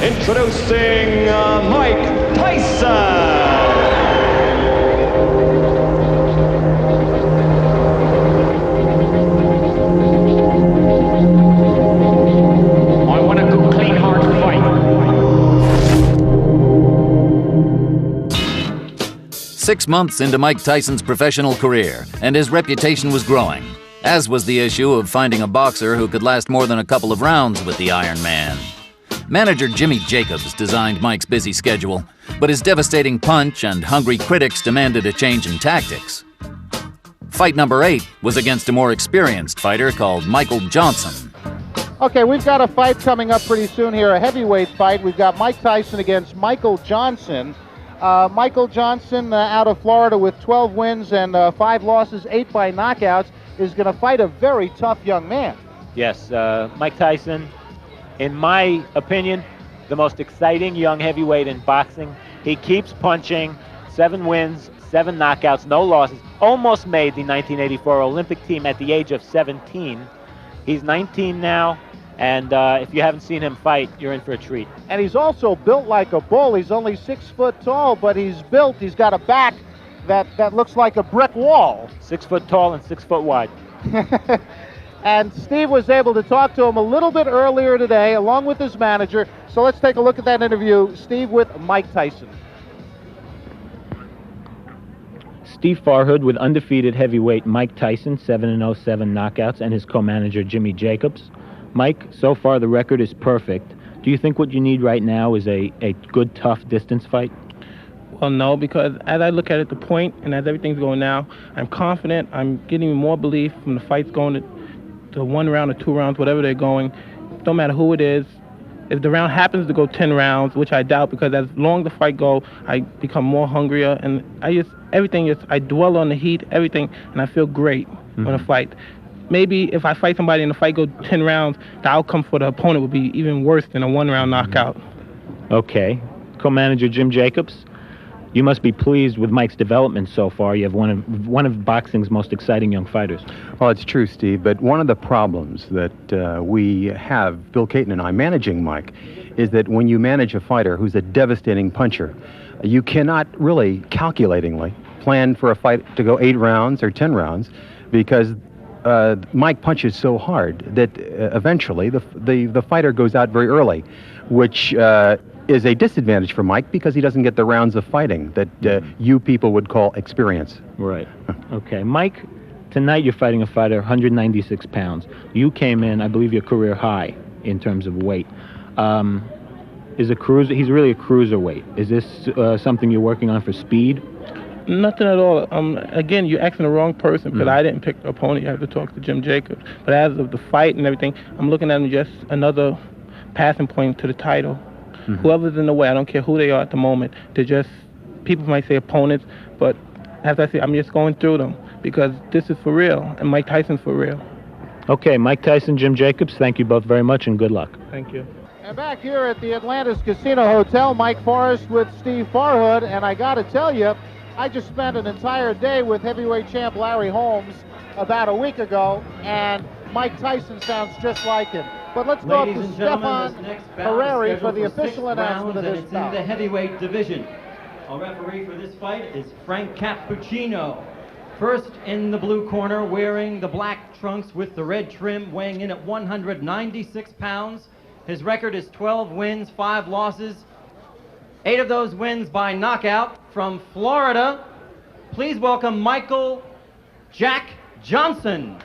Introducing Mike Tyson. I want a good, clean, hard fight. 6 months into Mike Tyson's professional career, and his reputation was growing, as was the issue of finding a boxer who could last more than a couple of rounds with the Iron Man. Manager Jimmy Jacobs designed Mike's busy schedule, but his devastating punch and hungry critics demanded a change in tactics. Fight number 8 was against a more experienced fighter called Michael Johnson. Okay, we've got a fight coming up pretty soon here, a heavyweight fight. We've got Mike Tyson against Michael Johnson. Michael Johnson out of Florida with 12 wins and 5 losses, 8 by knockouts, is going to fight a very tough young man. Yes, Mike Tyson, in my opinion, the most exciting young heavyweight in boxing. He keeps punching, 7 wins, 7 knockouts, no losses. Almost made the 1984 Olympic team at the age of 17. He's 19 now, and if you haven't seen him fight, you're in for a treat. And he's also built like a bull. He's only 6 foot tall, but he's built. He's got a back that looks like a brick wall. 6 foot tall and 6 foot wide. And Steve was able to talk to him a little bit earlier today, along with his manager. So let's take a look at that interview. Steve with Mike Tyson. Steve Farhood with undefeated heavyweight Mike Tyson, 7-0, 7 knockouts, and his co-manager Jimmy Jacobs. Mike, so far the record is perfect. Do you think what you need right now is a good, tough distance fight? Well, no, because as I look at it, the point, and as everything's going now, I'm confident. I'm getting more belief from the fights going to 1 round or 2 rounds, whatever they're going. Don't matter who it is. If the round happens to go 10 rounds, which I doubt, because as long as the fight go, I become more hungrier, and I dwell on the heat, everything, and I feel great when I fight. Maybe if I fight somebody and the fight goes 10 rounds, the outcome for the opponent would be even worse than a 1-round knockout. Okay. Co-manager Jim Jacobs, you must be pleased with Mike's development so far. You have one of boxing's most exciting young fighters. Well, it's true, Steve, but one of the problems that we have, Bill Caton and I, managing Mike, is that when you manage a fighter who's a devastating puncher, you cannot really calculatingly plan for a fight to go 8 rounds or 10 rounds, because Mike punches so hard that eventually the fighter goes out very early, which is a disadvantage for Mike because he doesn't get the rounds of fighting that you people would call experience. Right. Okay. Mike, tonight you're fighting a fighter 196 pounds. You came in, I believe, your career high in terms of weight. He's really a cruiserweight. Is this something you're working on for speed? Nothing at all. Again, you're asking the wrong person, because I didn't pick the opponent. You have to talk to Jim Jacobs. But as of the fight and everything, I'm looking at him just another passing point to the title. Whoever's in the way, I don't care who they are at the moment. They're just, people might say opponents, but as I say, I'm just going through them because this is for real, and Mike Tyson's for real. Okay, Mike Tyson, Jim Jacobs, thank you both very much, and good luck. Thank you. And back here at the Atlantis Casino Hotel, Mike Forrest with Steve Farhood, and I got to tell you, I just spent an entire day with heavyweight champ Larry Holmes about a week ago, and Mike Tyson sounds just like him. But let's go up to Stefan Harari for the official announcement of this bout. It's in the heavyweight division. Our referee for this fight is Frank Cappuccino. First in the blue corner, wearing the black trunks with the red trim, weighing in at 196 pounds. His record is 12 wins, 5 losses. 8 of those wins by knockout. From Florida, please welcome Michael Jack Johnson.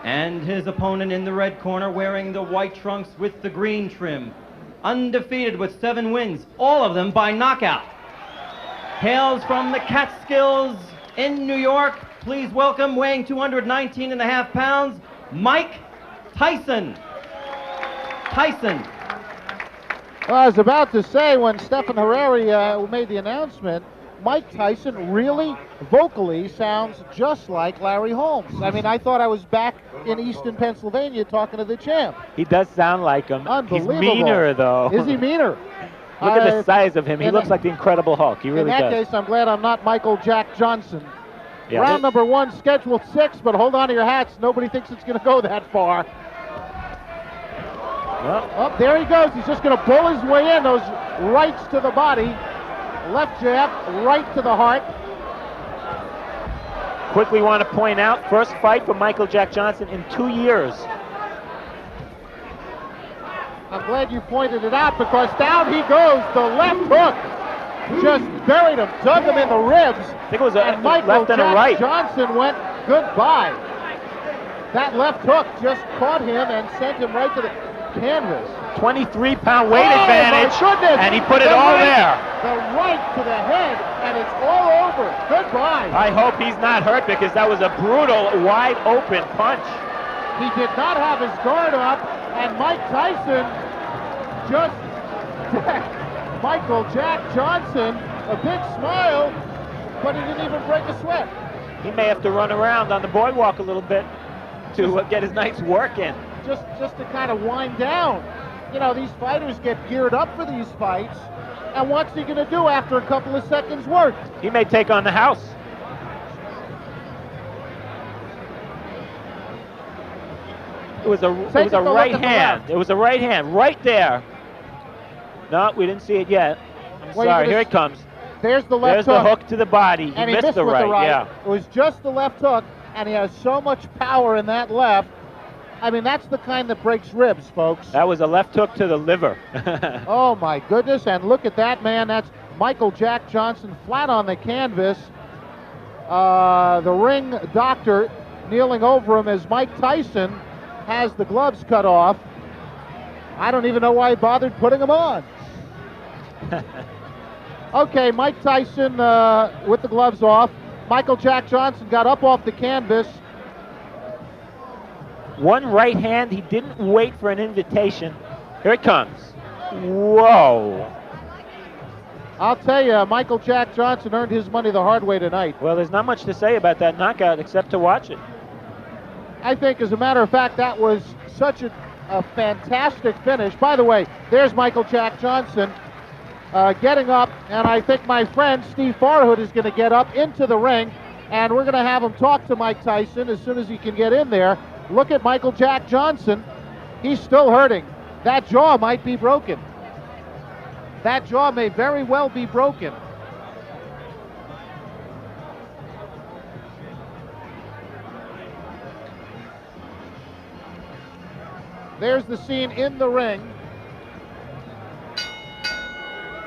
And his opponent in the red corner, wearing the white trunks with the green trim. Undefeated with 7 wins, all of them by knockout. Hails from the Catskills in New York. Please welcome, weighing 219.5 pounds, Mike Tyson. Well, I was about to say, when Stefan Harari made the announcement, Mike Tyson really vocally sounds just like Larry Holmes. I mean, I thought I was back in Easton, Pennsylvania talking to the champ. He does sound like him. Unbelievable. He's meaner, though. Is he meaner? Look at the size of him. He looks like the Incredible Hulk. He really does. In that case, I'm glad I'm not Michael Jack Johnson. Yeah, Round number 1, scheduled 6, but hold on to your hats. Nobody thinks it's going to go that far. Oh, there he goes. He's just going to bull his way in. Those rights to the body. Left jab, right to the heart. Quickly want to point out, first fight for Michael Jack Johnson in 2 years. I'm glad you pointed it out because down he goes. The left hook just buried him, dug him in the ribs. I think it was a and Michael left and a Jack right. Johnson went goodbye. That left hook just caught him and sent him right to the canvas. 23-pound weight advantage, my goodness. and he put it all there. The right to the head, and it's all over. Goodbye. I hope he's not hurt because that was a brutal, wide-open punch. He did not have his guard up, and Mike Tyson just Michael Jack Johnson, a big smile, but he didn't even break a sweat. He may have to run around on the boardwalk a little bit to get his night's work in. Just to kind of wind down. You know, these fighters get geared up for these fights, and what's he going to do after a couple of seconds work? He may take on the house. It was a right hand. It was a right hand right there. No, we didn't see it yet. I'm sorry. Here it comes. There's the left hook. hook. There's the hook to the body. And he missed the with right. the right. Yeah. It was just the left hook, and he has so much power in that left. I mean, that's the kind that breaks ribs, folks. That was a left hook to the liver. Oh, my goodness. And look at that, man. That's Michael Jack Johnson flat on the canvas. The ring doctor kneeling over him as Mike Tyson has the gloves cut off. I don't even know why he bothered putting them on. Okay, Mike Tyson with the gloves off. Michael Jack Johnson got up off the canvas. One right hand, he didn't wait for an invitation. Here it comes. Whoa. I'll tell you, Michael Jack Johnson earned his money the hard way tonight. Well, there's not much to say about that knockout except to watch it. I think, as a matter of fact, that was such a fantastic finish. By the way, there's Michael Jack Johnson getting up, and I think my friend Steve Farhood is going to get up into the ring, and we're going to have him talk to Mike Tyson as soon as he can get in there. Look at Michael Jack Johnson. He's still hurting. That jaw might be broken. That jaw may very well be broken. There's the scene in the ring.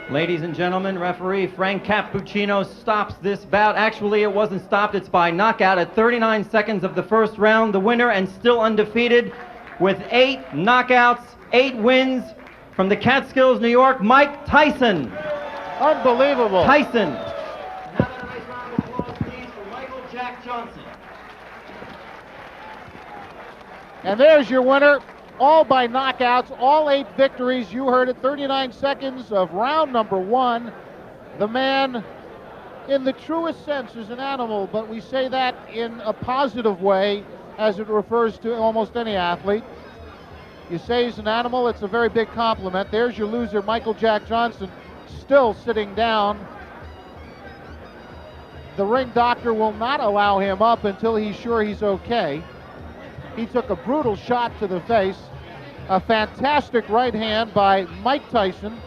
Ladies and gentlemen, referee Frank Cappuccino stops this bout. Actually, it wasn't stopped. It's by knockout at 39 seconds of the first round. The winner, and still undefeated, with 8 knockouts, 8 wins, from the Catskills, New York, Mike Tyson. Unbelievable. Tyson. Have a nice round of applause, please, for Michael Jack Johnson. And there's your winner. All by knockouts, all 8 victories. You heard it, 39 seconds of round number 1. The man, in the truest sense, is an animal, but we say that in a positive way as it refers to almost any athlete. You say he's an animal, it's a very big compliment. There's your loser, Michael Jack Johnson, still sitting down. The ring doctor will not allow him up until he's sure he's okay. He took a brutal shot to the face. A fantastic right hand by Mike Tyson,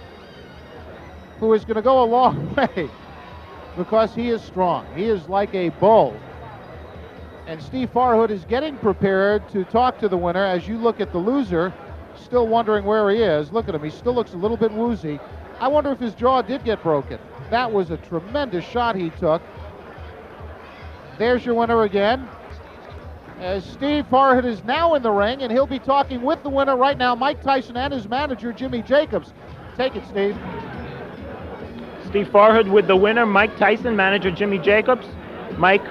who is going to go a long way because he is strong. He is like a bull. And Steve Farhood is getting prepared to talk to the winner. As you look at the loser, still wondering where he is. Look at him. He still looks a little bit woozy. I wonder if his jaw did get broken. That was a tremendous shot he took. There's your winner again. As Steve Farhood is now in the ring, and he'll be talking with the winner right now, Mike Tyson, and his manager, Jimmy Jacobs. Take it, Steve. Steve Farhood with the winner, Mike Tyson, manager Jimmy Jacobs. Mike,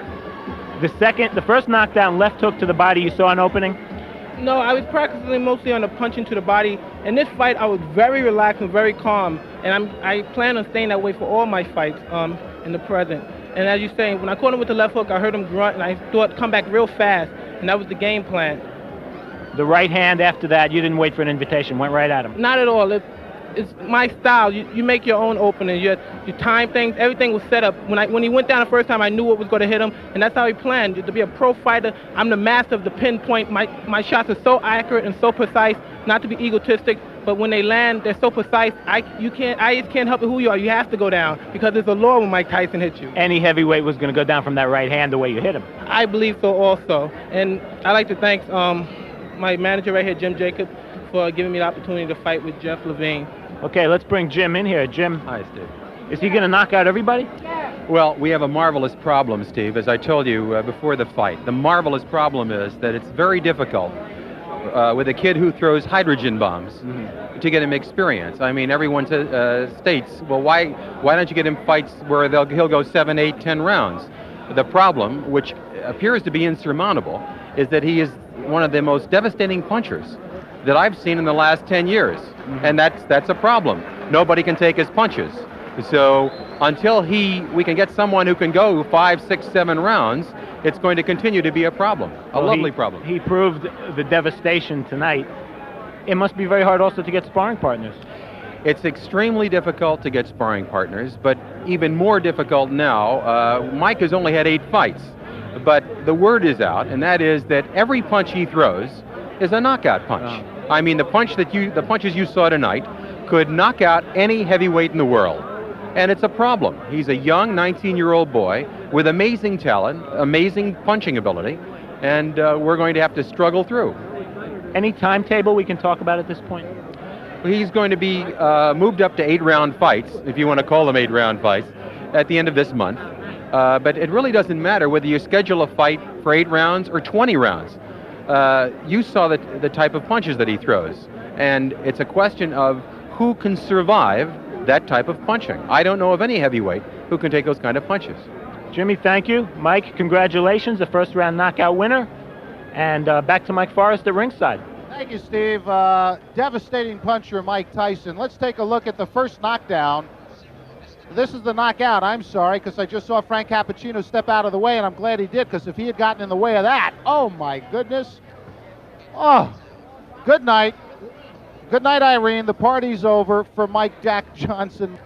the first knockdown, left hook to the body, you saw an opening? No, I was practicing mostly on the punching to the body. In this fight, I was very relaxed and very calm, and I plan on staying that way for all my fights in the present. And as you're saying, when I caught him with the left hook, I heard him grunt, and I thought come back real fast, and that was the game plan. The right hand after that, you didn't wait for an invitation, went right at him. Not at all. it's my style. You make your own opening. You time things. Everything was set up. When he went down the first time, I knew what was going to hit him, and that's how he planned. To be a pro fighter, I'm the master of the pinpoint. My shots are so accurate and so precise. Not to be egotistic, but when they land, they're so precise. I just can't help it who you are. You have to go down because it's a law when Mike Tyson hits you. Any heavyweight was going to go down from that right hand the way you hit him. I believe so also, and I'd like to thank my manager right here, Jim Jacobs, for giving me the opportunity to fight with Jeff Levine. Okay, let's bring Jim in here. Jim. Hi, Steve. Is he going to knock out everybody? Well, we have a marvelous problem, Steve, as I told you before the fight. The marvelous problem is that it's very difficult with a kid who throws hydrogen bombs to get him experience. I mean, everyone states, well, why don't you get him fights where he'll go 7, 8, 10 rounds? The problem, which appears to be insurmountable, is that he is one of the most devastating punchers that I've seen in the last 10 years. And that's a problem. Nobody can take his punches. So until we can get someone who can go 5, 6, 7 rounds, it's going to continue to be a problem, lovely problem. He proved the devastation tonight. It must be very hard also to get sparring partners. It's extremely difficult to get sparring partners, but even more difficult now. Mike has only had 8 fights, but the word is out, and that is that every punch he throws is a knockout punch. I mean, the punches you saw tonight could knock out any heavyweight in the world. And it's a problem. He's a young 19-year-old boy with amazing talent, amazing punching ability, and we're going to have to struggle through. Any timetable we can talk about at this point? He's going to be moved up to 8-round fights, if you want to call them 8-round fights, at the end of this month. But it really doesn't matter whether you schedule a fight for 8 rounds or 20 rounds. You saw the type of punches that he throws, and it's a question of who can survive that type of punching. I don't know of any heavyweight who can take those kind of punches. Jimmy, thank you. Mike, congratulations, the first round knockout winner. And back to Mike Forrest at ringside. Thank you, Steve. Devastating puncher, Mike Tyson. Let's take a look at the first knockdown. This is the knockout, I'm sorry, because I just saw Frank Cappuccino step out of the way, and I'm glad he did, because if he had gotten in the way of that, oh my goodness. Oh, good night. Good night, Irene. The party's over for Mike Jack Johnson.